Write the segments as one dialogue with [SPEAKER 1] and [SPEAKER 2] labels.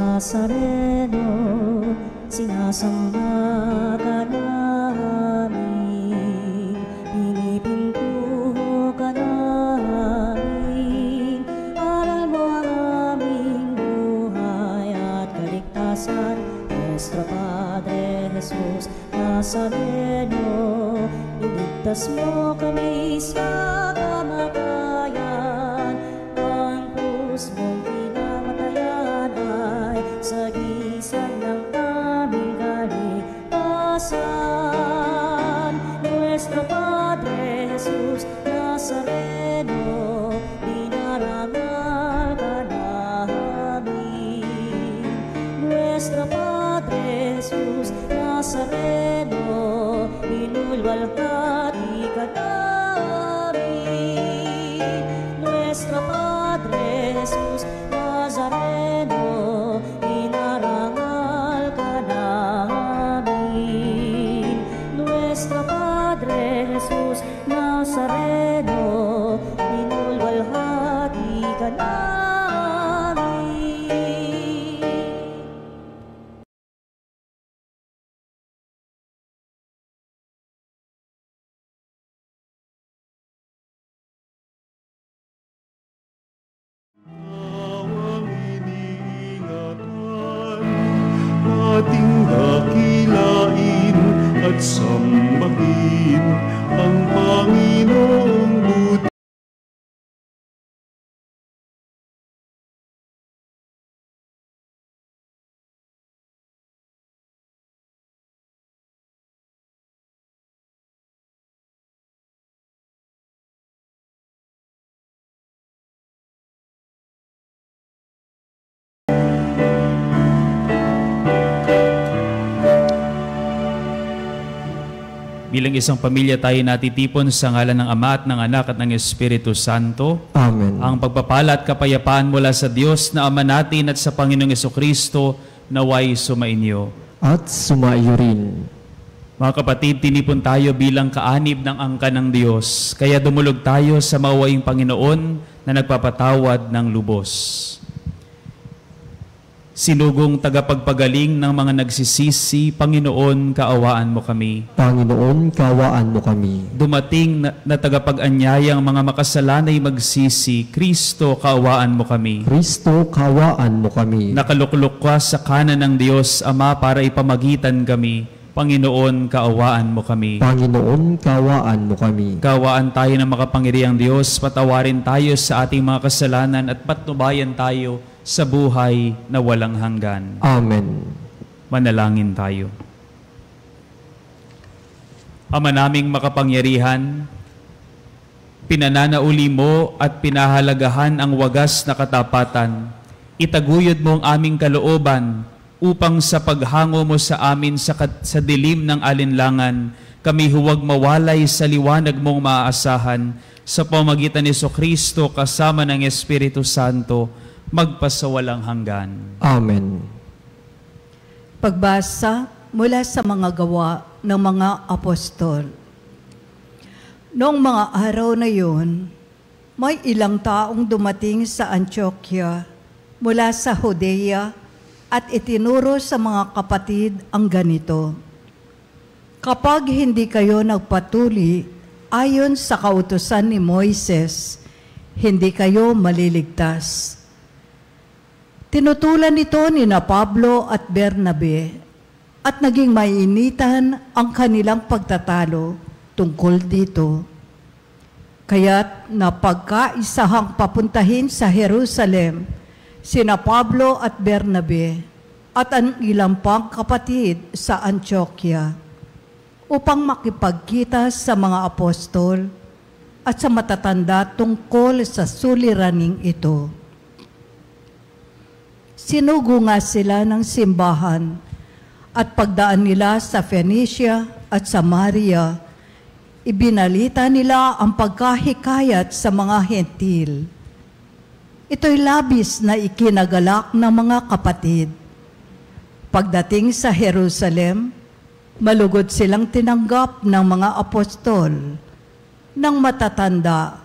[SPEAKER 1] Nazareno, sinasamba ka namin, pinipintuho ka namin, aral mo ang aming buhay at kaligtasan. Nuestro Padre Jesus Nazareno, iligtas mo kami sa kamatayan. Ang krus mong pinamatayan ay sagisag ng aming kaligtasan. Nuestro Padre Jesus Nazareno, dinarangal ka namin. Nuestro Padre Jesus Nazareno, inulwalhati ka namin. Nuestro Padre Jesus Nazareno, inarangal ka namin. Nuestro Padre Jesus Nazareno, inulwalhati ka namin.
[SPEAKER 2] Ating dakilain at sambahin ang Panginoong buti.
[SPEAKER 3] Bilang isang pamilya tayo natitipon sa ngalan ng Ama at ng Anak at ng Espiritu Santo.
[SPEAKER 4] Amen.
[SPEAKER 3] Ang pagpapala at kapayapaan mula sa Diyos na Ama natin at sa Panginoong Jesucristo naway sumainyo.
[SPEAKER 4] At sumaiyo rin.
[SPEAKER 3] Mga kapatid, tinipon tayo bilang kaanib ng angkan ng Diyos. Kaya dumulog tayo sa mawaing Panginoon na nagpapatawad ng lubos. Sinugong tagapagpagaling ng mga nagsisisi, Panginoon, kaawaan mo kami.
[SPEAKER 4] Panginoon, kaawaan mo kami.
[SPEAKER 3] Dumating na tagapag-anyayang mga makasalanay magsisi, Kristo, kaawaan mo kami.
[SPEAKER 4] Kristo, kaawaan mo kami.
[SPEAKER 3] Nakaluklok ka sa kanan ng Diyos, Ama, para ipamagitan kami. Panginoon, kaawaan mo kami.
[SPEAKER 4] Panginoon, kaawaan mo kami.
[SPEAKER 3] Kaawaan tayo ng makapangyarihang Diyos, patawarin tayo sa ating mga kasalanan at patnubayan tayo sa buhay na walang hanggan.
[SPEAKER 4] Amen.
[SPEAKER 3] Manalangin tayo. Ama naming makapangyarihan, pinananauli mo at pinahalagahan ang wagas na katapatan. Itaguyod mo ang aming kalooban upang sa paghango mo sa amin sa dilim ng alinlangan, kami huwag mawalay sa liwanag mong maaasahan sa pamagitan ni Jesucristo kasama ng Espiritu Santo, magpasawalang hanggan.
[SPEAKER 4] Amen.
[SPEAKER 5] Pagbasa mula sa mga gawa ng mga apostol. Noong mga araw na yun, may ilang taong dumating sa Antioquia mula sa Judea at itinuro sa mga kapatid ang ganito: kapag hindi kayo nagpatuli ayon sa kautusan ni Moises, hindi kayo maliligtas. Tinutulan ito ni Pablo at Bernabe at naging mainitan ang kanilang pagtatalo tungkol dito. Kaya't napagkaisahang papuntahin sa Jerusalem sina Pablo at Bernabe at ang ilang pang kapatid sa Antioquia upang makipagkita sa mga apostol at sa matatanda tungkol sa suliraning ito. Sinugo nga sila ng simbahan at pagdaan nila sa Phoenicia at Samaria, ibinalita nila ang pagkahikayat sa mga hentil. Ito'y labis na ikinagalak ng mga kapatid. Pagdating sa Jerusalem, malugod silang tinanggap ng mga apostol, ng matatanda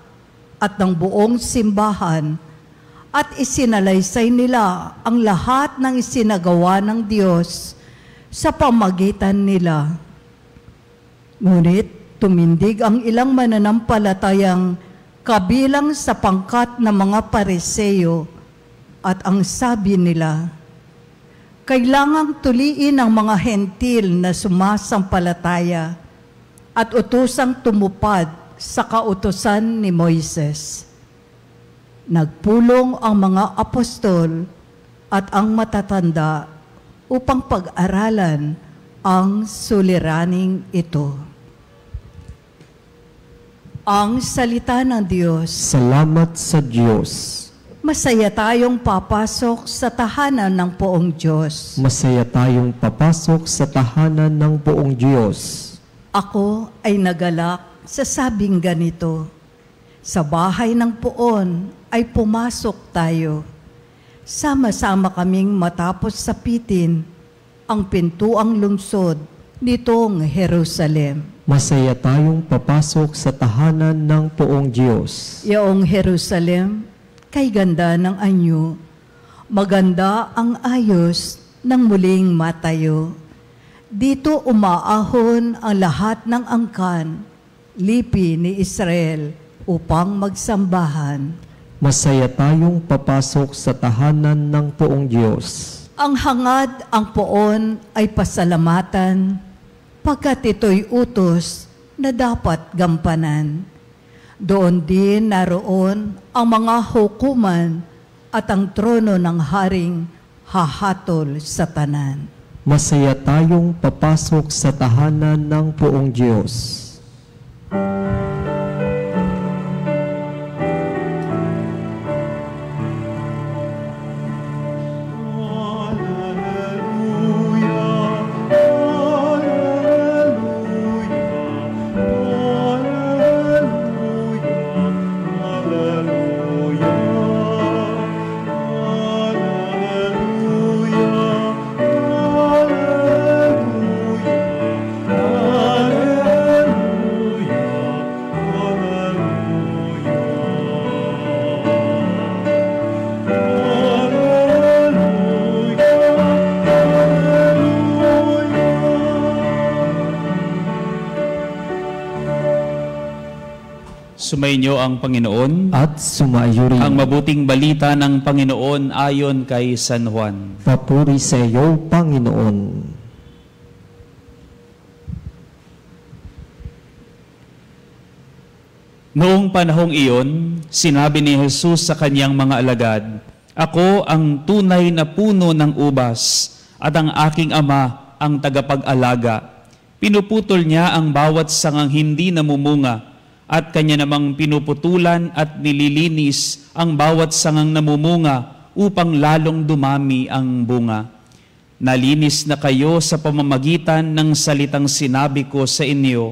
[SPEAKER 5] at ng buong simbahan at isinalaysay nila ang lahat ng isinagawa ng Diyos sa pamagitan nila. Ngunit tumindig ang ilang mananampalatayang kabilang sa pangkat ng mga Pariseo at ang sabi nila, kailangang tuliin ang mga hentil na sumasampalataya at utusang tumupad sa kautusan ni Moises. Nagpulong ang mga apostol at ang matatanda upang pag-aralan ang suliraning ito. Ang salita ng Diyos.
[SPEAKER 4] Salamat sa Diyos.
[SPEAKER 5] Masaya tayong papasok sa tahanan ng poong Diyos.
[SPEAKER 4] Masaya tayong papasok sa tahanan ng poong Diyos.
[SPEAKER 5] Ako ay nagalak sa sabing ganito, sa bahay ng poon ay pumasok tayo. Sama-sama kaming matapos sapitin ang pintuang lungsod nitong Jerusalem.
[SPEAKER 4] Masaya tayong papasok sa tahanan ng poong Diyos.
[SPEAKER 5] Yaong Jerusalem, kay ganda ng anyo, maganda ang ayos ng muling matayo. Dito umaahon ang lahat ng angkan, lipi ni Israel upang magsambahan.
[SPEAKER 4] Masaya tayong papasok sa tahanan ng poong Diyos.
[SPEAKER 5] Ang hangad ang poon ay pasalamatan, pagkat ito'y utos na dapat gampanan. Doon din naroon ang mga hukuman at ang trono ng haring hahatol sa tanan.
[SPEAKER 4] Masaya tayong papasok sa tahanan ng poong Diyos.
[SPEAKER 3] Sumainyo ang Panginoon
[SPEAKER 4] At sumayo rin.
[SPEAKER 3] ang mabuting balita ng Panginoon ayon kay San Juan.
[SPEAKER 4] Papuri sa iyo, Panginoon.
[SPEAKER 3] Noong panahong iyon, sinabi ni Jesus sa kanyang mga alagad, ako ang tunay na puno ng ubas at ang aking ama ang tagapag-alaga. Pinuputol niya ang bawat sangang hindi namumunga at kanya namang pinuputulan at nililinis ang bawat sangang namumunga upang lalong dumami ang bunga. Nalinis na kayo sa pamamagitan ng salitang sinabi ko sa inyo.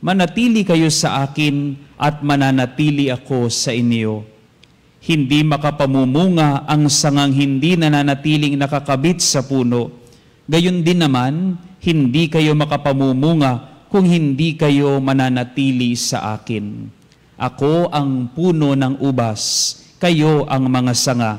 [SPEAKER 3] Manatili kayo sa akin at mananatili ako sa inyo. Hindi makapamumunga ang sangang hindi nananatiling nakakabit sa puno. Gayon din naman, hindi kayo makapamumunga kung hindi kayo mananatili sa akin. Ako ang puno ng ubas, kayo ang mga sanga.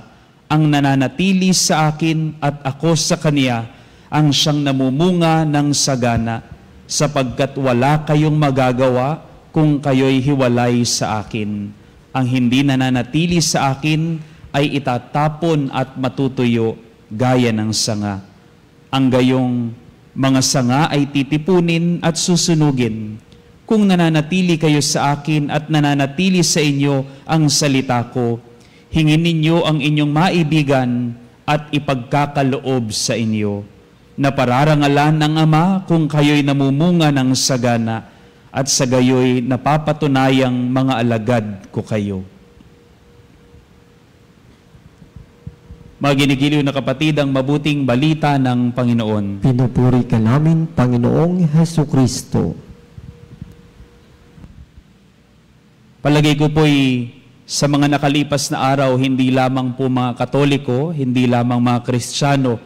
[SPEAKER 3] Ang nananatili sa akin at ako sa kaniya, ang siyang namumunga ng sagana, sapagkat wala kayong magagawa kung kayo'y hiwalay sa akin. Ang hindi nananatili sa akin ay itatapon at matutuyo gaya ng sanga. Ang gayong mga sanga ay titipunin at susunugin. Kung nananatili kayo sa akin at nananatili sa inyo ang salita ko, hingin ninyo ang inyong maibigan at ipagkakaloob sa inyo, na pararangalan ng Ama kung kayo'y namumunga ng sagana at sa gayo'y napapatunayang mga alagad ko kayo. Mga ginigiliw na kapatid, ang mabuting balita ng Panginoon.
[SPEAKER 4] Pinupuri ka namin, Panginoong Hesukristo.
[SPEAKER 3] Palagay ko po'y sa mga nakalipas na araw, hindi lamang po mga Katoliko, hindi lamang mga Kristiyano,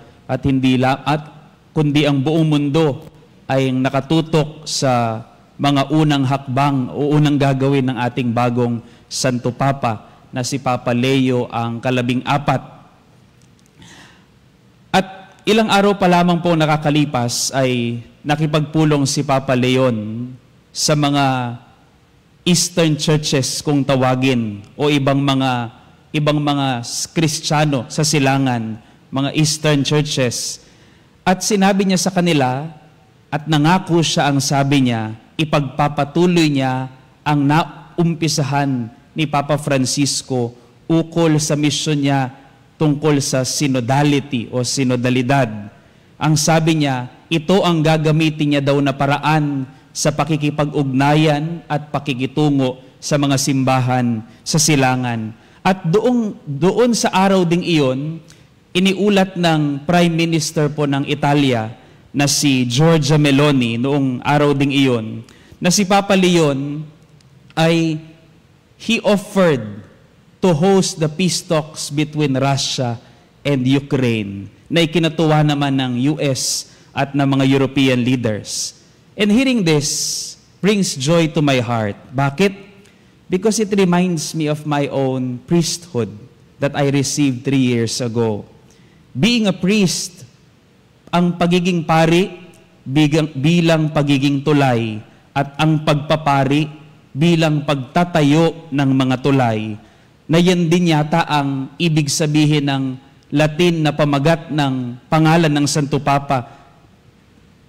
[SPEAKER 3] kundi ang buong mundo ay nakatutok sa mga unang hakbang o unang gagawin ng ating bagong Santo Papa na si Papa Leo ang ika-14. At ilang araw pa lamang po nakakalipas ay nakipagpulong si Papa Leon sa mga Eastern churches kung tawagin o ibang mga Kristiyano sa silangan, mga Eastern churches. At sinabi niya sa kanila at nangako siya, ang sabi niya, ipagpapatuloy niya ang naumpisahan ni Papa Francisco ukol sa misyon niya tungkol sa synodality o synodalidad. Ang sabi niya, ito ang gagamitin niya daw na paraan sa pakikipag-ugnayan at pakikitungo sa mga simbahan sa silangan. At doon sa araw ding iyon, iniulat ng Prime Minister po ng Italia na si Giorgia Meloni noong araw ding iyon, na si Papa Leon ay he offered to host the peace talks between Russia and Ukraine na ikinatuwa naman ng US at ng mga European leaders. And hearing this brings joy to my heart. Bakit? Because it reminds me of my own priesthood that I received 3 years ago. Being a priest, ang pagiging pari bilang pagiging tulay at ang pagpapari bilang pagtatayo ng mga tulay, na yan din yata ang ibig sabihin ng Latin na pamagat ng pangalan ng Santo Papa.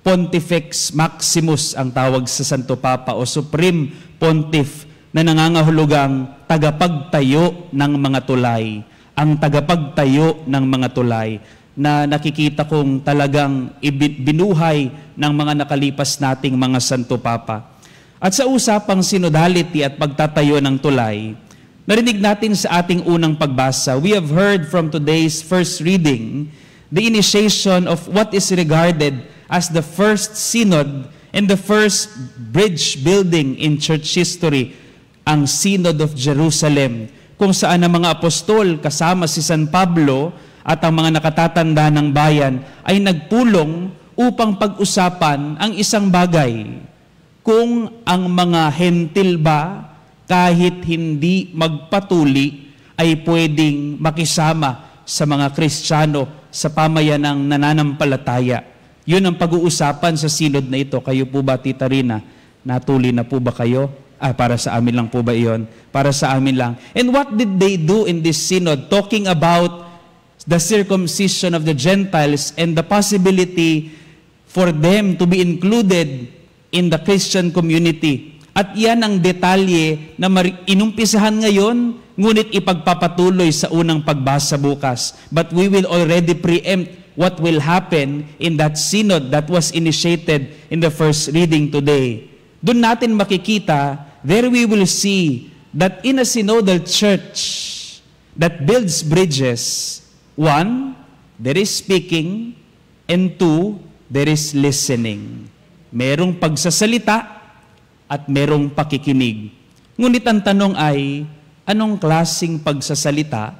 [SPEAKER 3] Pontifex Maximus ang tawag sa Santo Papa o Supreme Pontiff, na nangangahulugang tagapagtayo ng mga tulay. Ang tagapagtayo ng mga tulay na nakikita kong talagang binuhay ng mga nakalipas nating mga Santo Papa. At sa usapang synodality at pagtatayo ng tulay, narinig natin sa ating unang pagbasa, we have heard from today's first reading the initiation of what is regarded as the first synod and the first bridge building in church history, ang Synod of Jerusalem, kung saan ang mga apostol kasama si San Pablo at ang mga nakatatanda ng bayan ay nagpulong upang pag-usapan ang isang bagay. Kung ang mga hentil ba, kahit hindi magpatuli, ay pwedeng makisama sa mga Kristiyano sa pamayanang nananampalataya. Yun ang pag-uusapan sa synod na ito. Kayo po ba, Tita Rina? Natuli na po ba kayo? Para sa amin lang po ba iyon? Para sa amin lang. And what did they do in this synod? Talking about the circumcision of the Gentiles and the possibility for them to be included in the Christian community. At yan ang detalye na inumpisahan ngayon, ngunit ipagpapatuloy sa unang pagbasa bukas. But we will already preempt what will happen in that synod that was initiated in the first reading today. Doon natin makikita, there we will see that in a synodal church that builds bridges, 1, there is speaking, and 2, there is listening. Merong pagsasalita at merong pakikinig. Ngunit ang tanong ay, anong klaseng pagsasalita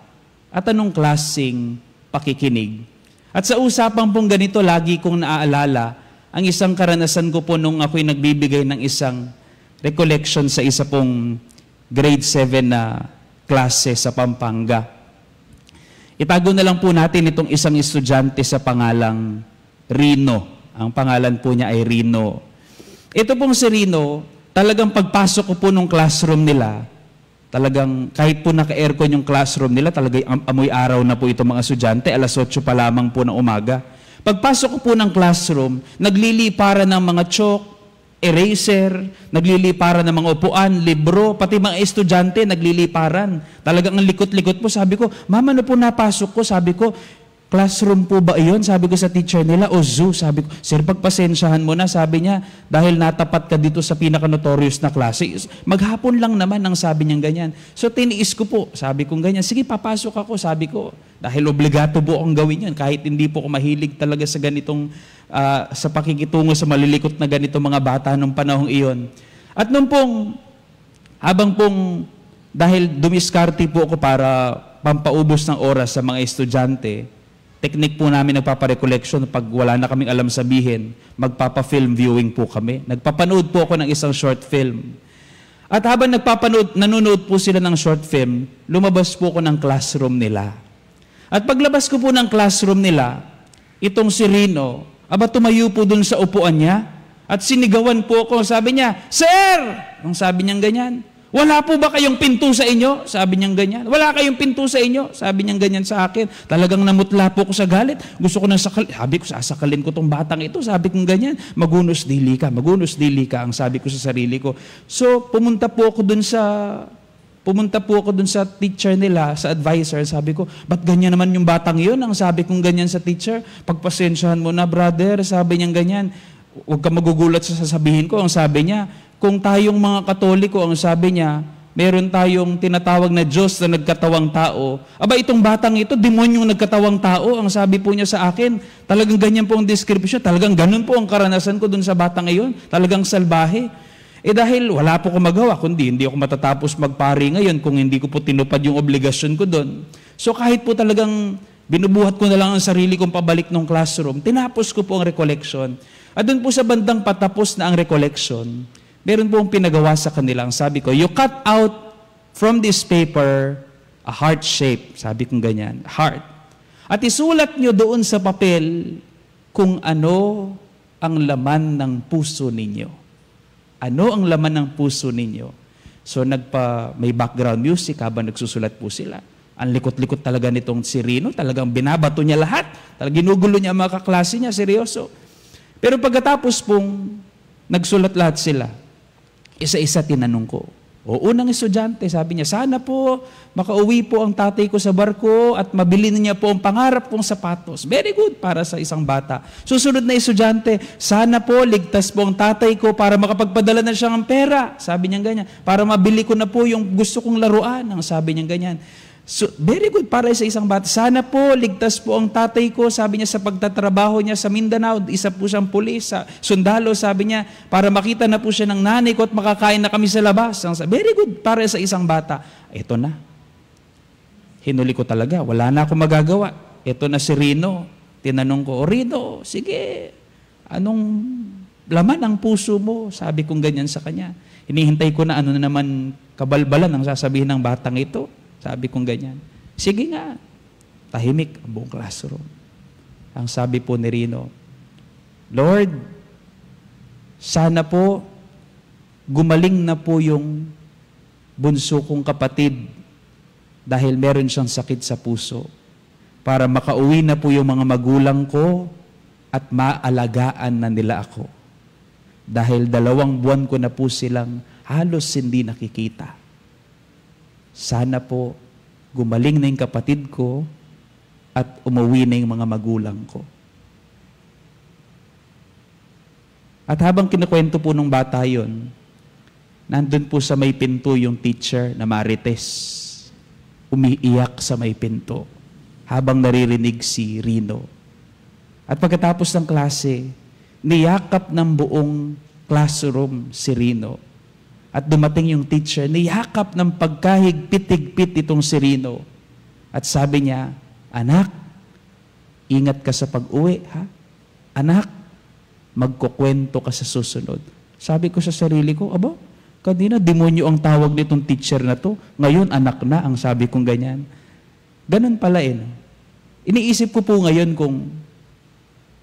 [SPEAKER 3] at anong klaseng pakikinig? At sa usapang pong ganito, lagi kong naaalala ang isang karanasan ko po nung ako'y nagbibigay ng isang recollection sa isa pong grade 7 na klase sa Pampanga. Itago na lang po natin itong isang estudyante sa pangalang Rino. Ang pangalan po niya ay Rino. Ito pong si Rino, talagang pagpasok ko po nung classroom nila, talagang kahit po naka-aircon yung classroom nila, talagang amoy araw na po itong mga estudyante, alas 8 pa lamang po ng umaga. Pagpasok ko po ng classroom, nagliliparan ng mga chalk, eraser, nagliliparan ng mga upuan, libro, pati mga estudyante nagliliparan. Talagang ang likot-likot po. Sabi ko, Mama, ano po napasok ko? Sabi ko, classroom po ba iyon? Sabi ko sa teacher nila, o zoo. Sabi ko, sir, pagpasensyahan mo na. Sabi niya, dahil natapat ka dito sa pinaka-notorious na klase. Maghapon lang naman ang sabi niyang ganyan. So tiniis ko po. Sabi ko ganyan, sige, papasok ako. Sabi ko, dahil obligato po akong gawin yan. Kahit hindi po ako mahilig talaga sa ganitong, sa pakikitungo sa malilikot na ganitong mga bata nung panahong iyon. At nung pong, habang pong, dahil dumiskarte po ako para pampaubos ng oras sa mga estudyante, technique po namin nagpaparecollection pag wala na kaming alam sabihin, magpapa-film viewing po kami. Nagpapanood po ako ng isang short film. At habang nanonood po sila ng short film, lumabas po ko ng classroom nila. At paglabas ko po ng classroom nila, itong si Rino, tumayo po dun sa upuan niya, at sinigawan po ako. Sabi niya, "Sir!" Ang sabi niyang ganyan, "Wala po ba kayong pinto sa inyo?" Sabi niyang ganyan. "Wala kayong pinto sa inyo?" Sabi niyang ganyan sa akin. Talagang namutla po ko sa galit. Gusto ko nang sabi ko, sasakalin ko tong batang ito. Sabi kong ganyan, magunos dili ka, ang sabi ko sa sarili ko. So, pumunta po ako dun sa teacher nila, sa advisor. Sabi ko, "Ba't ganyan naman yung batang yun?" Ang sabi kong ganyan sa teacher. "Pagpasensyahan mo na, brother." Sabi niyang ganyan. "Huwag ka magugulat sa sasabihin ko." Ang sabi niya, kung tayong mga Katoliko, ang sabi niya, meron tayong tinatawag na Diyos na nagkatawang tao. Itong batang ito, demonyong nagkatawang tao. Ang sabi po niya sa akin, talagang ganyan po ang description. Talagang ganun po ang karanasan ko dun sa batang iyon. Talagang salbahe. Dahil wala po ko magawa, kundi hindi ako matatapos magpari ngayon kung hindi ko po tinupad yung obligasyon ko dun. So kahit po talagang binubuhat ko na lang ang sarili kong pabalik ng classroom, tinapos ko po ang recollection. At dun po sa bandang patapos na ang recollection, meron po ang pinagawa sa kanila. Ang sabi ko, "You cut out from this paper a heart shape." Sabi kong ganyan, heart. "At isulat nyo doon sa papel kung ano ang laman ng puso ninyo." Ano ang laman ng puso ninyo? So may background music habang nagsusulat po sila. Ang likot-likot talaga nitong si Rino. Talagang binabato niya lahat. Talagang ginugulo niya ang mga kaklase niya. Seryoso. Pero pagkatapos pong nagsulat lahat sila, isa-isa tinanong ko. Unang estudyante, sabi niya, "Sana po makauwi po ang tatay ko sa barko at mabili niya po ang pangarap kong sapatos." Very good para sa isang bata. Susunod na estudyante, "Sana po ligtas po ang tatay ko para makapagpadala na siya ng pera." Sabi niya ganyan. "Para mabili ko na po yung gusto kong laruan." Ang sabi niya ganyan. So, very good para sa isang bata. "Sana po ligtas po ang tatay ko," sabi niya, "sa pagtatrabaho niya sa Mindanao." Isa po siyang pulis, sundalo, sabi niya, "para makita na po siya ng nanay ko at makakain na kami sa labas." Very good para sa isang bata. Ito na. Hinuli ko talaga. Wala na akong magagawa. Ito na si Rino. Tinanong ko, "Rino, sige, anong laman ang puso mo?" Sabi kong ganyan sa kanya. Hinihintay ko na ano na naman kabalbalan ang sasabihin ng batang ito. Sabi kong ganyan. "Sige nga." Tahimik ang buong classroom. Ang sabi po ni Rino, "Lord, sana po gumaling na po yung bunso kong kapatid dahil meron siyang sakit sa puso para makauwi na po yung mga magulang ko at maalagaan na nila ako. Dahil 2 buwan ko na po silang halos hindi nakikita. Sana po gumaling na yung kapatid ko at umuwi na yung mga magulang ko." At habang kinukwento po ng bata yun, nandun po sa may pinto yung teacher na Marites. Umiiyak sa may pinto habang naririnig si Rino. At pagkatapos ng klase, niyakap ng buong classroom si Rino. At dumating yung teacher, niyakap ng pagkahigpit-higpit itong si Rino. At sabi niya, "Anak, ingat ka sa pag-uwi, ha? Anak, magkukwento ka sa susunod." Sabi ko sa sarili ko, kanina demonyo ang tawag nitong teacher na to. Ngayon, anak na, ang sabi kong ganyan. Ganun pala no? Iniisip ko po ngayon kung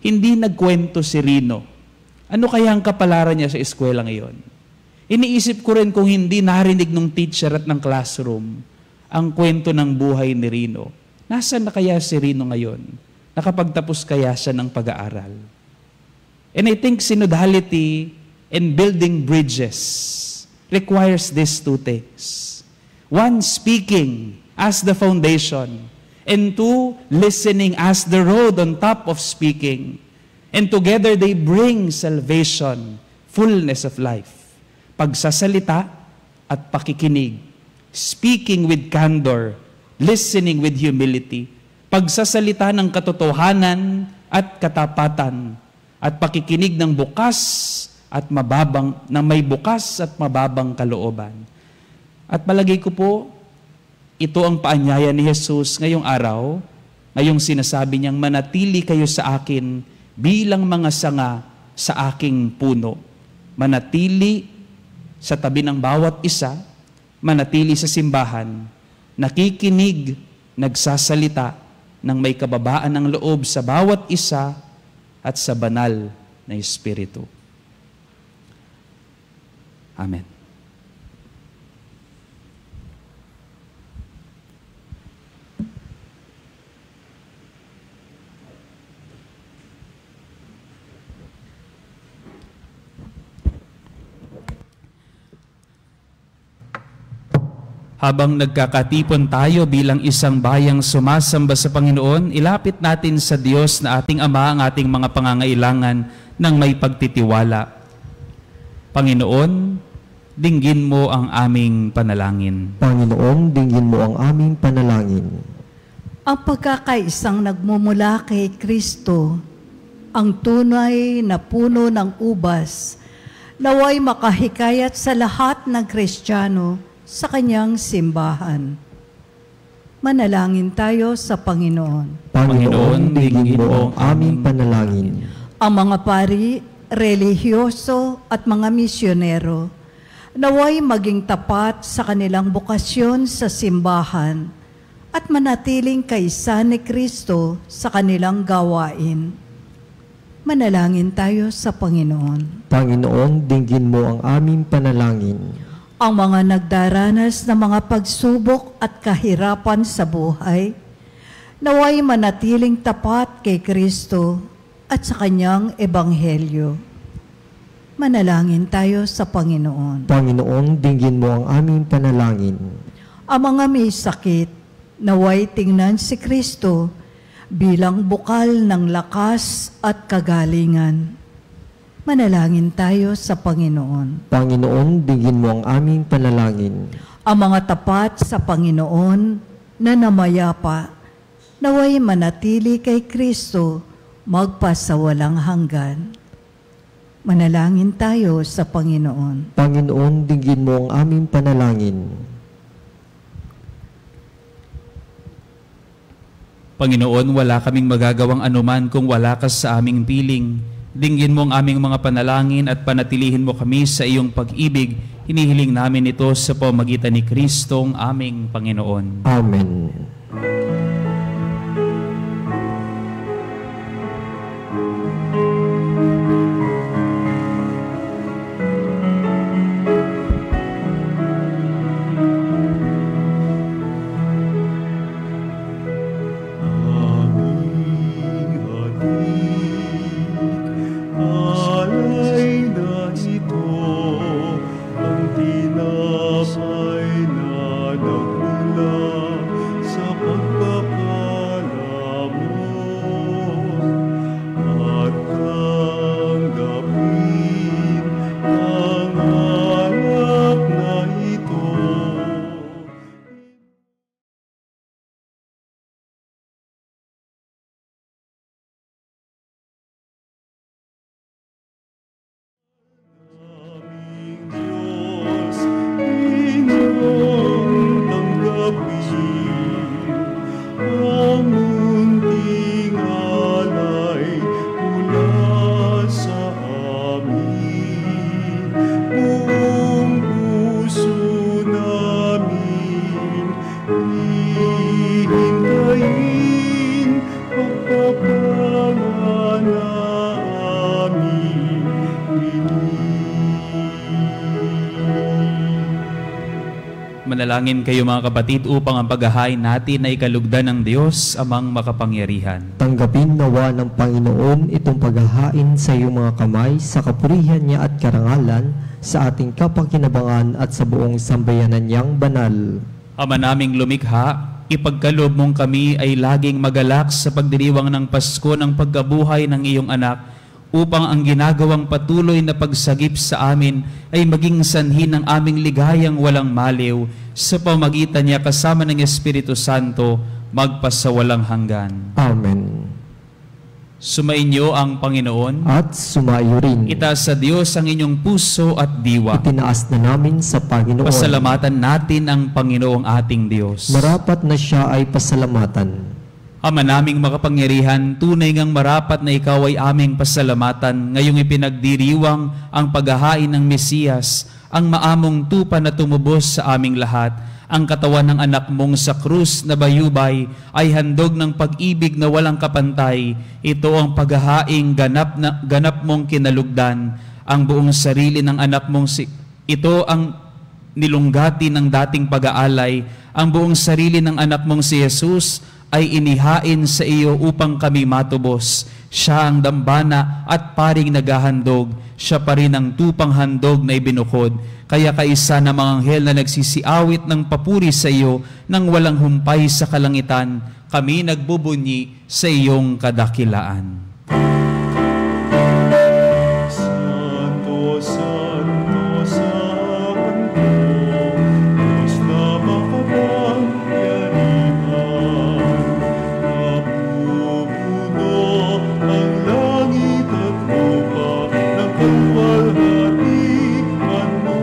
[SPEAKER 3] hindi nagkwento si Rino, ano kaya ang kapalaran niya sa eskwela ngayon? Iniisip ko rin kung hindi narinig ng teacher at ng classroom ang kwento ng buhay ni Rino. Nasaan na kaya si Rino ngayon? Nakapagtapos kaya siya ng pag-aaral? And I think synodality and building bridges requires these 2 things. 1, speaking as the foundation. And 2, listening as the road on top of speaking. And together they bring salvation, fullness of life. Pagsasalita at pakikinig. Speaking with candor, listening with humility. Pagsasalita ng katotohanan at katapatan. At pakikinig ng may bukas at mababang kalooban. At palagay ko po, ito ang paanyaya ni Jesus ngayong araw, ngayong sinasabi niyang, "Manatili kayo sa akin bilang mga sanga sa aking puno." Manatili sa tabi ng bawat isa, manatili sa simbahan, nakikinig, nagsasalita ng may kababaan ng loob sa bawat isa at sa banal na Espiritu. Amen. Habang nagkakatipon tayo bilang isang bayang sumasamba sa Panginoon, ilapit natin sa Diyos na ating Ama ang ating mga pangangailangan ng may pagtitiwala. Panginoon, dinggin mo ang aming panalangin.
[SPEAKER 4] Panginoon, dinggin mo ang aming panalangin.
[SPEAKER 5] Ang pagkakaisang nagmumula kay Kristo, ang tunay na puno ng ubas, naway makahikayat sa lahat ng Kristiyano sa kanyang simbahan. Manalangin tayo sa Panginoon.
[SPEAKER 4] Panginoon, dinggin mo ang aming panalangin.
[SPEAKER 5] Ang mga pari, relihiyoso at mga misyonero, naway maging tapat sa kanilang bukasyon sa simbahan at manatiling kaisa ni Kristo sa kanilang gawain. Manalangin tayo sa Panginoon.
[SPEAKER 4] Panginoon, dinggin mo ang aming panalangin.
[SPEAKER 5] Ang mga nagdaranas ng mga pagsubok at kahirapan sa buhay, naway manatiling tapat kay Kristo at sa kanyang ebanghelyo. Manalangin tayo sa Panginoon.
[SPEAKER 4] Panginoon, dinggin mo ang aming panalangin.
[SPEAKER 5] Ang mga may sakit, naway tingnan si Kristo bilang bukal ng lakas at kagalingan. Manalangin tayo sa Panginoon.
[SPEAKER 4] Panginoon, dinggin mo ang aming panalangin.
[SPEAKER 5] Ang mga tapat sa Panginoon na namayapa, naway manatili kay Kristo magpasawalang hanggan. Manalangin tayo sa Panginoon.
[SPEAKER 4] Panginoon, dinggin mo ang aming panalangin.
[SPEAKER 3] Panginoon, wala kaming magagawang anuman kung wala ka sa aming piling. Dinggin mo ang aming mga panalangin at panatilihin mo kami sa iyong pag-ibig. Hinihiling namin ito sa pamamagitan ni Kristong aming Panginoon.
[SPEAKER 4] Amen.
[SPEAKER 3] Manalangin kayo mga kapatid upang ang paghahain natin ay kalugdan ng Diyos amang makapangyarihan.
[SPEAKER 4] Tanggapin nawa ng Panginoon itong paghahain sa iyong mga kamay sa kapurihan niya at karangalan sa ating kapakinabangan at sa buong sambayanan niyang banal.
[SPEAKER 3] Ama naming lumikha, ipagkaloob mong kami ay laging magalak sa pagdiriwang ng Pasko ng pagkabuhay ng iyong anak, upang ang ginagawang patuloy na pagsagip sa amin ay maging sanhi ng aming ligayang walang maliw sa pamagitan niya kasama ng Espiritu Santo magpasawalang hanggan.
[SPEAKER 4] Amen.
[SPEAKER 3] Sumainyo ang Panginoon
[SPEAKER 4] At sumayo rin.
[SPEAKER 3] itaas sa Diyos ang inyong puso at diwa.
[SPEAKER 4] Itinaas na namin sa Panginoon.
[SPEAKER 3] Pasalamatan natin ang Panginoong ating Diyos.
[SPEAKER 4] Marapat na siya ay pasalamatan.
[SPEAKER 3] Ama naming makapangyarihan, tunay ngang marapat na ikaw ay aming pasalamatan ngayong ipinagdiriwang ang paghahain ng Mesiyas ang maamong tupa na tumubos sa aming lahat. Ang katawan ng anak mong sa krus na bayubay ay handog ng pag-ibig na walang kapantay. Ito ang paghahaing ganap mong kinalugdan. Ang buong sarili ng anak mong ito ang nilunggati ng dating pag-aalay. Ang buong sarili ng anak mong si Jesus ay inihain sa iyo upang kami matubos. Siya ang dambana at paring naghahandog. Siya pa rin ang tupang handog na ibinukod. Kaya kaisa na mga anghel na nagsisiawit ng papuri sa iyo nang walang humpay sa kalangitan, kami nagbubunyi sa iyong kadakilaan.
[SPEAKER 2] Santo, Santo, Santo, Diyos na makapangyarihan, napupuno ang langit at lupa ng kalwalhatian mo.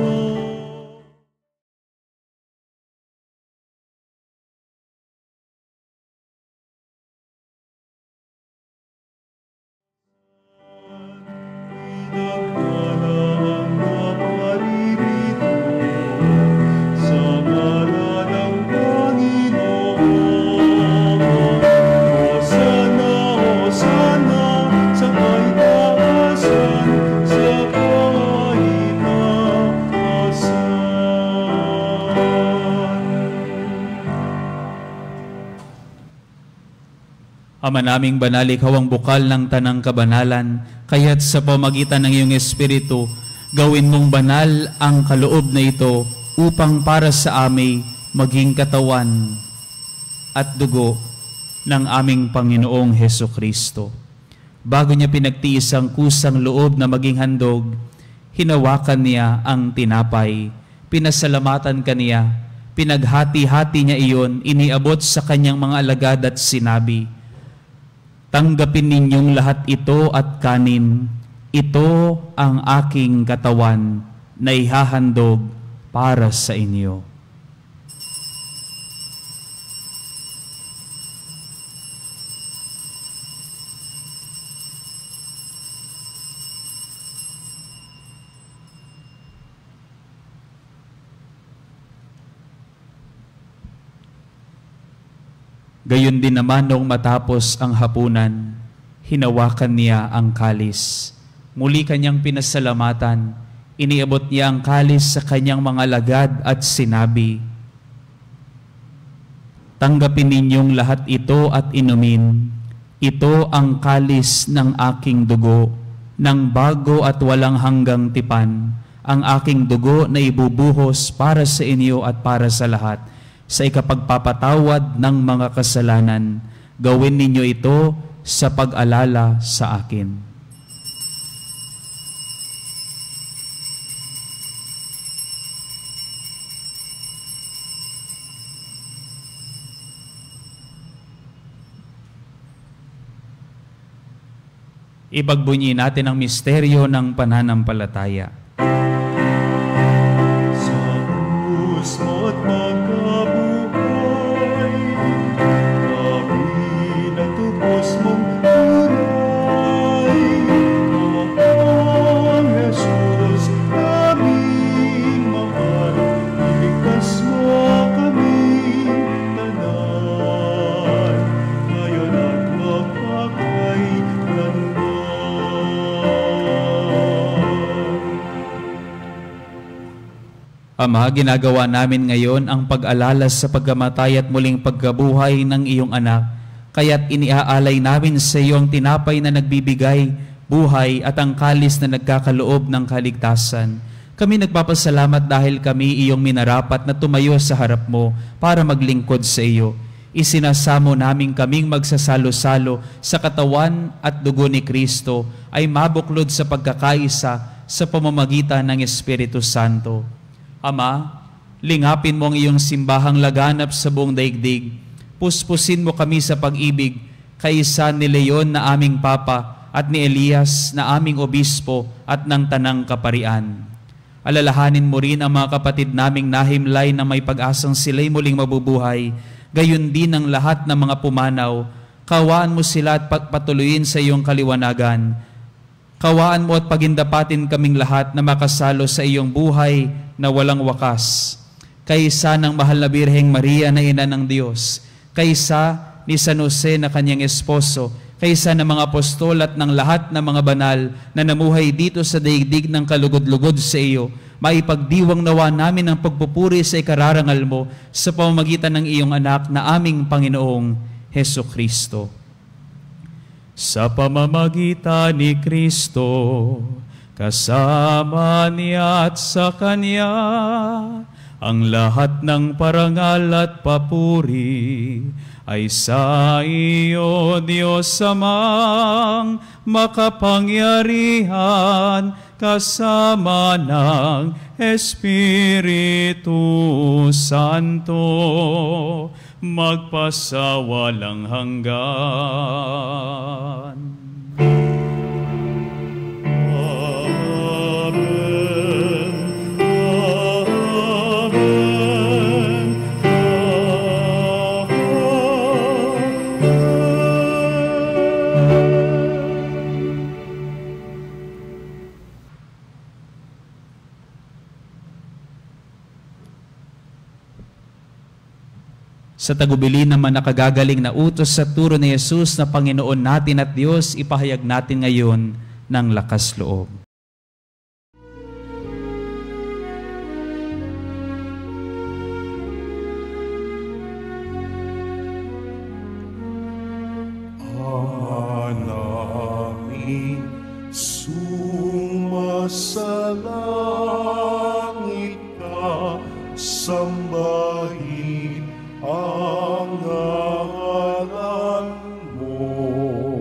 [SPEAKER 3] Ama naming banal, ikaw ang bukal ng tanang kabanalan, kaya't sa pamagitan ng iyong Espiritu, gawin mong banal ang kaloob na ito upang para sa amin maging katawan at dugo ng aming Panginoong Heso Kristo. Bago niya pinagtiis ang kusang loob na maging handog, hinawakan niya ang tinapay, pinasalamatan kaniya, pinaghati-hati niya iyon, iniabot sa kanyang mga alagad at sinabi, "Tanggapin ninyong lahat ito at kanin. Ito ang aking katawan na ihahandog para sa inyo." Gayon din naman noong matapos ang hapunan, hinawakan niya ang kalis. Muli kanyang pinasalamatan, iniabot niya ang kalis sa kanyang mga alagad at sinabi, "Tanggapin ninyong lahat ito at inumin. Ito ang kalis ng aking dugo, ng bago at walang hanggang tipan, ang aking dugo na ibubuhos para sa inyo at para sa lahat, sa ikapagpapatawad ng mga kasalanan. Gawin ninyo ito sa pag-alala sa akin." Ipagbunyi natin ang misteryo ng pananampalataya.
[SPEAKER 2] Sa krus mo't magkabuhay, kami natubos mong turay. Ang Jesus naming mahal, iligtas mo kaming tanan, ngayon at magpakailanman.
[SPEAKER 3] Ama, ginagawa namin ngayon ang pag-alala sa pagkamatay at muling pagkabuhay ng iyong anak. Kaya't iniaalay namin sa iyo ang tinapay na nagbibigay buhay at ang kalis na nagkakaloob ng kaligtasan. Kami nagpapasalamat dahil kami iyong minarapat na tumayo sa harap mo para maglingkod sa iyo. Isinasamo namin kaming magsasalo-salo sa katawan at dugo ni Kristo ay mabuklod sa pagkakaisa sa pamamagitan ng Espiritu Santo. Ama, lingapin mo ang iyong simbahang laganap sa buong daigdig. Puspusin mo kami sa pag-ibig, kaisa ni Leon na aming Papa at ni Elias na aming Obispo at ng Tanang Kaparian. Alalahanin mo rin ang mga kapatid naming nahimlay na may pag-asang sila'y muling mabubuhay, gayon din ang lahat ng mga pumanaw. Kawaan mo sila at patuloyin sa iyong kaliwanagan. Kawaan mo at pagindapatin kaming lahat na makasalo sa iyong buhay na walang wakas. Kaysa ng mahal na Birheng Maria na ina ng Diyos, kaysa ni San Jose na kanyang esposo, kaysa ng mga apostol at ng lahat ng mga banal na namuhay dito sa daigdig ng kalugod-lugod sa iyo, maipagdiwang nawa namin ang pagpupuri sa ikararangal mo sa pamamagitan ng iyong anak na aming Panginoong Heso Kristo. Sa pamamagitan ni Kristo, kasama niya at sa Kanya, ang lahat ng parangal at papuri ay sa iyo, Diyos Amang makapangyarihan, kasama ng Espiritu Santo, magpasawalang hanggan. Sa tagubili naman nakagagaling na utos sa turo ni Jesus na Panginoon natin at Diyos, ipahayag natin ngayon ng lakas loob.
[SPEAKER 2] Hanangin sumasalangit ka, sambahin ang ngalan mo,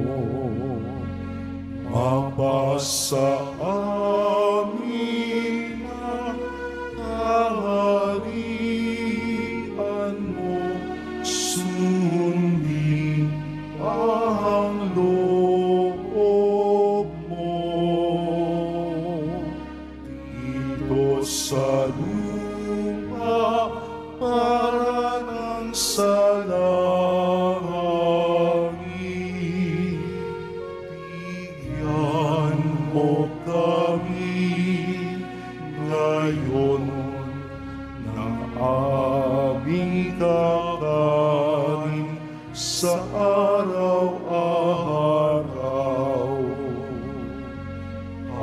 [SPEAKER 2] mapasa amin ang kaharian mo, sundin ang loob mo, dito sa lupa para ng sa langit. Bigyan mo kami ngayon ng aming kakanin sa araw-araw,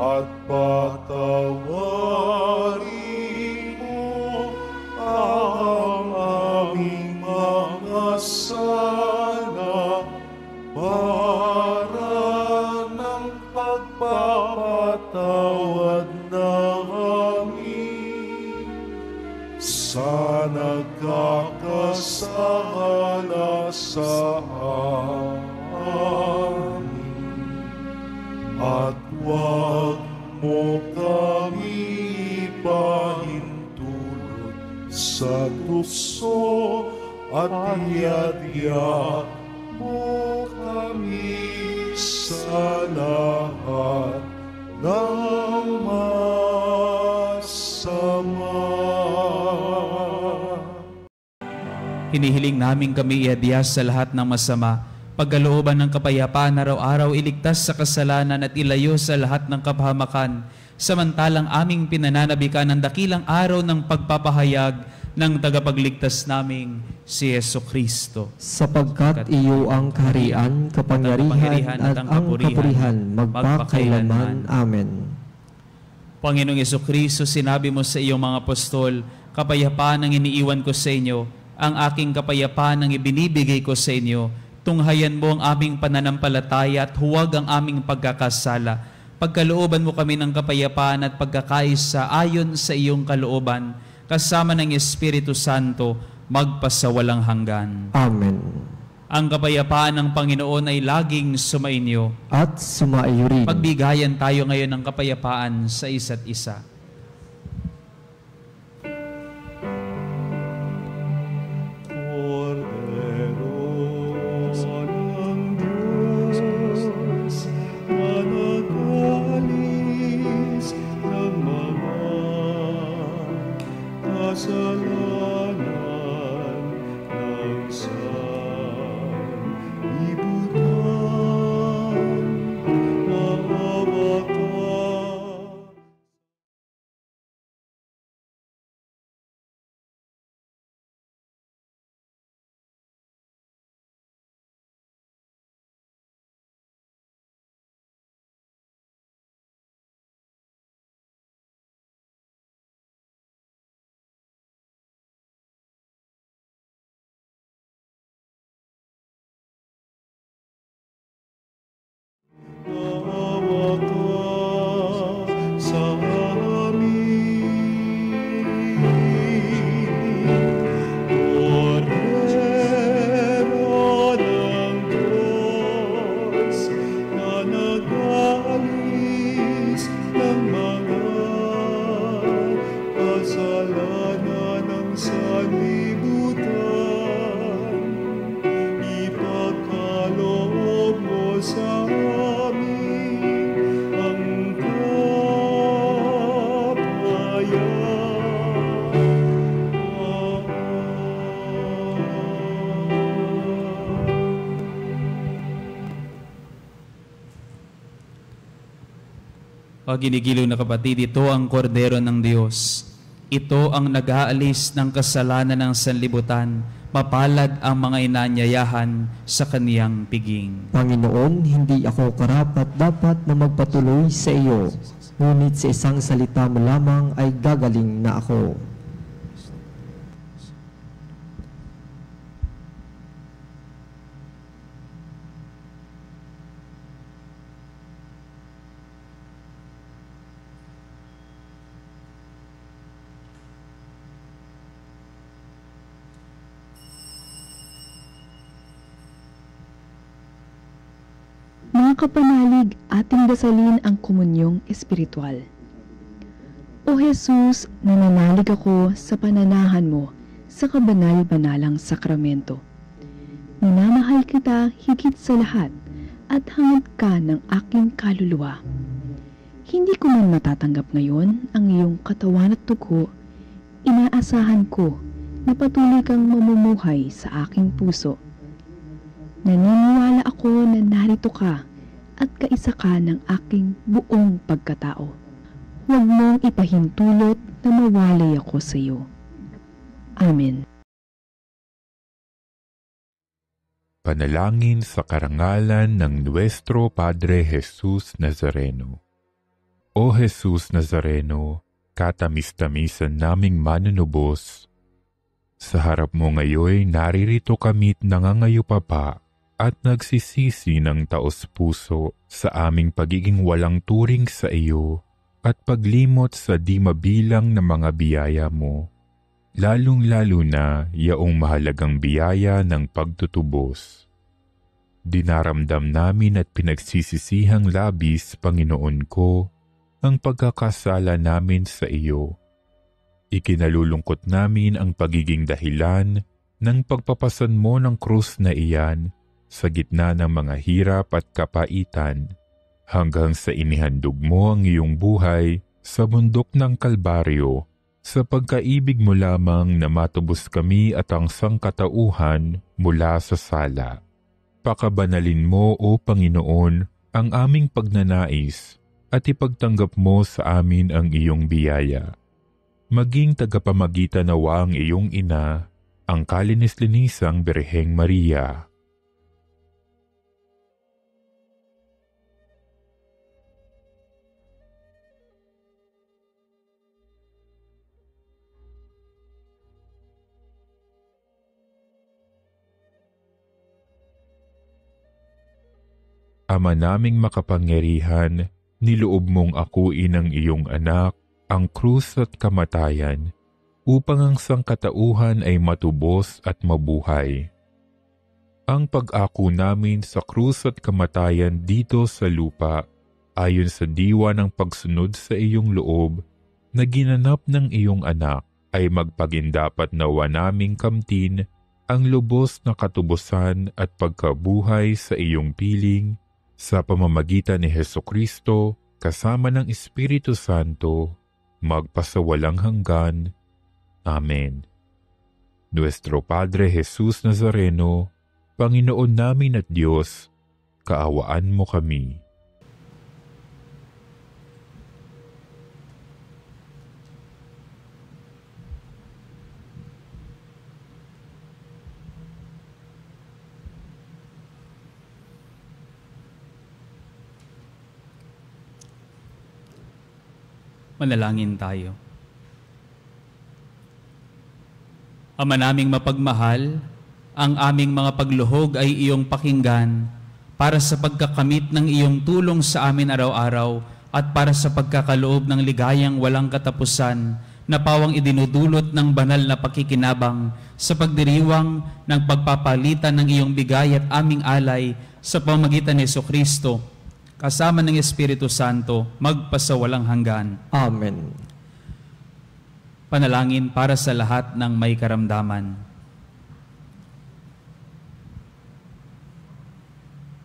[SPEAKER 2] at patawarin mo ang aming mga sala, para ng pagpapatawad namin sa nagkakasala sa amin, at huwag mo kami ipahintulot sa tukso, at iadya mo kami sa lahat ng masama.
[SPEAKER 3] Hinihiling namin kami iadya sa lahat ng masama, pagkalooban ng kapayapaan araw-araw, iligtas sa kasalanan at ilayo sa lahat ng kapahamakan, samantalang aming pinananabikan ang dakilang araw ng pagpapahayag ng tagapagligtas naming si Yesu Kristo.
[SPEAKER 4] Sapagkat iyo ang kaharian, kapangyarihan at ang kapurihan magpakailanman. Amen.
[SPEAKER 3] Panginoong Yesu Kristo, sinabi mo sa iyong mga apostol, kapayapaan ang iniiwan ko sa inyo, ang aking kapayapaan ang ibinibigay ko sa inyo. Tunghayan mo ang aming pananampalataya at huwag ang aming pagkakasala. Pagkalooban mo kami ng kapayapaan at pagkakaisa ayon sa iyong kalooban, kasama ng Espiritu Santo, magpasawalang hanggan.
[SPEAKER 4] Amen.
[SPEAKER 3] Ang kapayapaan ng Panginoon ay laging sumainyo.
[SPEAKER 4] At sumaiyo rin.
[SPEAKER 3] Pagbigayan tayo ngayon ng kapayapaan sa isa't isa.
[SPEAKER 2] Kasalanan ng sanlibutan, naawat
[SPEAKER 3] O ginigiliw na kapatid, ito ang kordero ng Diyos. Ito ang nag-aalis ng kasalanan ng sanlibutan. Mapalad ang mga inanyayahan sa kaniyang piging.
[SPEAKER 4] Panginoon, hindi ako karapat-dapat na magpatuloy sa iyo, ngunit sa isang salita mo lamang ay gagaling na ako.
[SPEAKER 6] Mga kapanalig, ating dasalin ang komunyong espiritual. O Jesus, nananalig ako sa pananahan mo sa kabanal-banalang sakramento. Minamahal kita higit sa lahat at hangad ka ng aking kaluluwa. Hindi ko man matatanggap ngayon ang iyong katawan at dugo, inaasahan ko na patuloy kang mamumuhay sa aking puso. Naniniwala ako na narito ka at kaisa ka ng aking buong pagkatao. Huwag mong ipahintulot na mawalay ako sa iyo. Amen.
[SPEAKER 2] Panalangin sa karangalan ng Nuestro Padre Jesus Nazareno. O Jesus Nazareno, katamis-tamisan naming manunubos, sa harap mo ngayon naririto kami't nangangayupapa at nagsisisi ng taos-puso sa aming pagiging walang turing sa iyo at paglimot sa di mabilang na mga biyaya mo, lalong-lalo na yaong mahalagang biyaya ng pagtutubos. Dinaramdam namin at pinagsisisihang labis, Panginoon ko, ang pagkakasala namin sa iyo. Ikinalulungkot namin ang pagiging dahilan ng pagpapasan mo ng krus na iyan sa gitna ng mga hirap at kapaitan, hanggang sa inihandog mo ang iyong buhay sa bundok ng Kalbaryo, sa pagkaibig mo lamang na matubos kami at ang sangkatauhan mula sa sala. Pakabanalin mo, O Panginoon, ang aming pagnanais at ipagtanggap mo sa amin ang iyong biyaya. Maging tagapamagitan nawa ang iyong ina, ang kalinis-linisang Birheng Maria. Ama naming makapangyarihan, niloob mong akuin ang iyong anak, ang krus at kamatayan, upang ang sangkatauhan ay matubos at mabuhay. Ang pag-ako namin sa krus at kamatayan dito sa lupa, ayon sa diwa ng pagsunod sa iyong loob, na ginanap ng iyong anak, ay magpagindapat nawa naming kamtin ang lubos na katubusan at pagkabuhay sa iyong piling, sa pamamagitan ni Hesukristo, kasama ng Espiritu Santo, magpasawalang hanggan. Amen. Nuestro Padre Jesus Nazareno, Panginoon namin at Diyos, kaawaan mo kami.
[SPEAKER 3] Manalangin tayo. Ama naming mapagmahal, ang aming mga pagluhog ay iyong pakinggan para sa pagkakamit ng iyong tulong sa amin araw-araw at para sa pagkakaloob ng ligayang walang katapusan na pawang idinudulot ng banal na pakikinabang sa pagdiriwang ng pagpapalitan ng iyong bigay at aming alay sa pamamagitan ni Jesucristo, kasama ng Espiritu Santo, magpasawalang hanggan.
[SPEAKER 4] Amen.
[SPEAKER 3] Panalangin para sa lahat ng may karamdaman.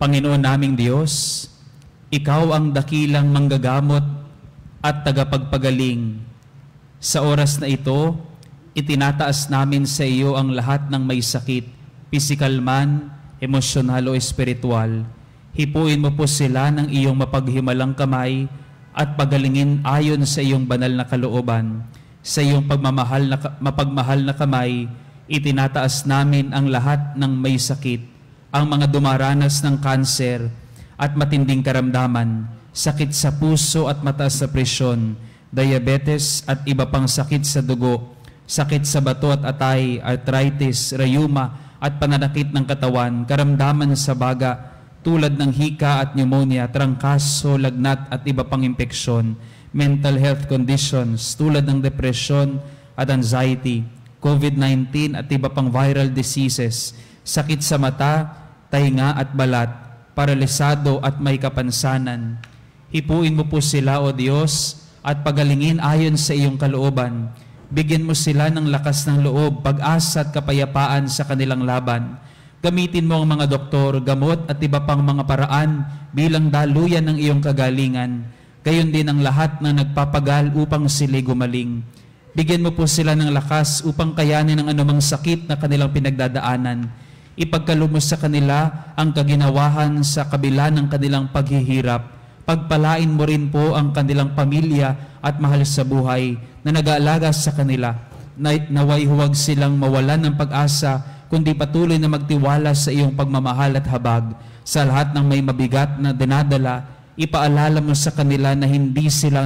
[SPEAKER 3] Panginoon naming Diyos, Ikaw ang dakilang manggagamot at tagapagpagaling. Sa oras na ito, itinataas namin sa iyo ang lahat ng may sakit, pisikal man, emosyonal o espiritual. Hipuin mo po sila ng iyong mapaghimalang kamay at pagalingin ayon sa iyong banal na kalooban. Sa iyong mapagmahal na kamay, itinataas namin ang lahat ng may sakit, ang mga dumaranas ng kanser at matinding karamdaman, sakit sa puso at mataas na presyon, diabetes at iba pang sakit sa dugo, sakit sa bato at atay, arthritis, rayuma at pananakit ng katawan, karamdaman sa baga, tulad ng hika at pneumonia, trangkaso, lagnat at iba pang impeksyon, mental health conditions tulad ng depresyon at anxiety, COVID-19 at iba pang viral diseases, sakit sa mata, tainga at balat, paralisado at may kapansanan. Hipuin mo po sila, O Diyos, at pagalingin ayon sa iyong kalooban. Bigyan mo sila ng lakas ng loob, pag-asa at kapayapaan sa kanilang laban. Gamitin mo ang mga doktor, gamot at iba pang mga paraan bilang daluyan ng iyong kagalingan. Gayon din ang lahat na nagpapagal upang sila gumaling. Bigyan mo po sila ng lakas upang kayanin ang anumang sakit na kanilang pinagdadaanan. Ipagkaloob mo sa kanila ang kaginawahan sa kabila ng kanilang paghihirap. Pagpalain mo rin po ang kanilang pamilya at mahal sa buhay na nag-aalaga sa kanila. Naway huwag silang mawalan ng pag-asa, kundi patuloy na magtiwala sa iyong pagmamahal at habag. Sa lahat ng may mabigat na dinadala, ipaalala mo sa kanila na hindi sila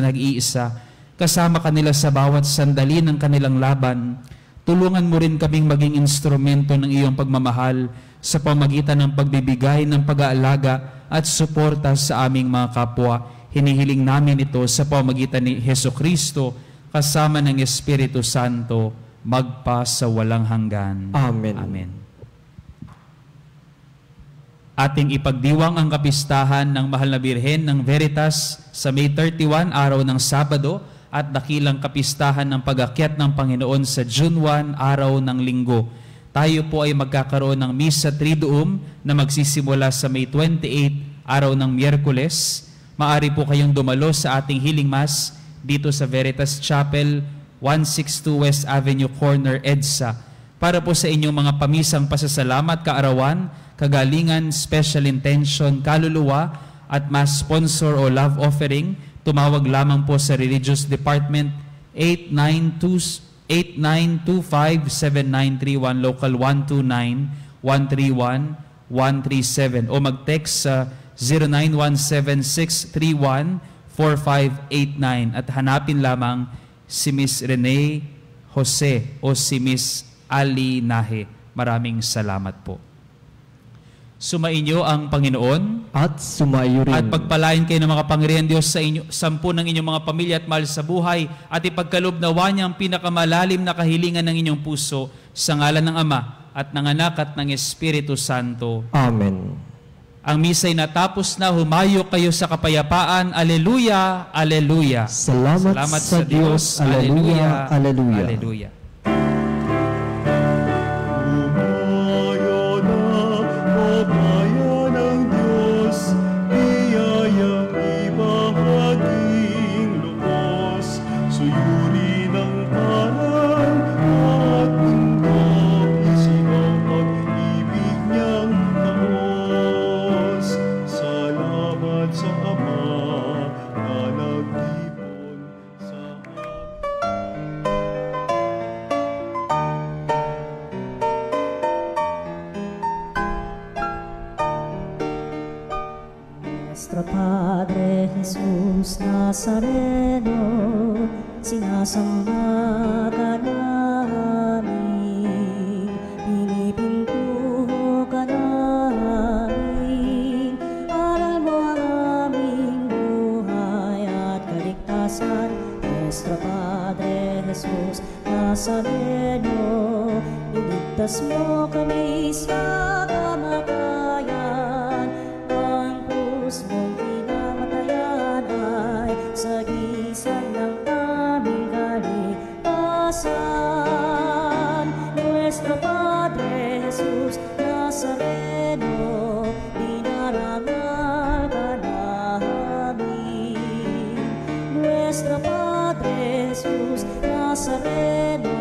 [SPEAKER 3] nag-iisa. Kasama kanila sa bawat sandali ng kanilang laban. Tulungan mo rin kaming maging instrumento ng iyong pagmamahal sa pamagitan ng pagbibigay ng pag-aalaga at suporta sa aming mga kapwa. Hinihiling namin ito sa pamagitan ni Hesukristo kasama ng Espiritu Santo, magpa sa walang hanggan.
[SPEAKER 4] Amen.
[SPEAKER 3] Amen. Ating ipagdiwang ang kapistahan ng Mahal na Birhen ng Veritas sa May 31, araw ng Sabado, at dakilang kapistahan ng pag-akyat ng Panginoon sa June 1, araw ng Linggo. Tayo po ay magkakaroon ng Misa Triduum na magsisimula sa May 28, araw ng Miyerkules. Maari po kayong dumalo sa ating Healing Mass dito sa Veritas Chapel, 162 West Avenue Corner, EDSA. Para po sa inyong mga pamisang pasasalamat, kaarawan, kagalingan, special intention, kaluluwa, at mass sponsor o love offering, tumawag lamang po sa Religious Department 8925-7931, local 129-131-137, o mag-text sa 0917-631-4589 at hanapin lamang si Miss Rene Jose o si Miss Ali Nahe. Maraming salamat po. Sumainyo ang Panginoon
[SPEAKER 4] At sumayo rin.
[SPEAKER 3] at pagpalain kayo ng mga Panginoon Diyos sa inyo, 10 ng inyong mga pamilya at mahal sa buhay, at ipagkaloob nawa niya ang pinakamalalim na kahilingan ng inyong puso sa ngalan ng Ama at ng Anak at ng Espiritu Santo.
[SPEAKER 4] Amen.
[SPEAKER 3] Ang misa'y natapos na, humayo kayo sa kapayapaan. Aleluya, aleluya.
[SPEAKER 4] Salamat sa Diyos. Aleluya, aleluya.
[SPEAKER 3] Aleluya.
[SPEAKER 1] Nuestro Padre Jesus Nazareno, sinasamba ka namin, pinipintuho ka namin, aral mo ang aming buhay at kaligtasan. Nuestro Padre Jesus Nazareno, iligtas mo kami sa kamatayan, ang krus mong pinamatayan ay sagisag ng aming kaligtasan. Nuestro Padre Jesus Nazareno, dinarangal ka namin. Nuestro Padre Jesus Nazareno,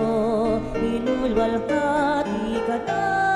[SPEAKER 1] inulwalhati ka namin.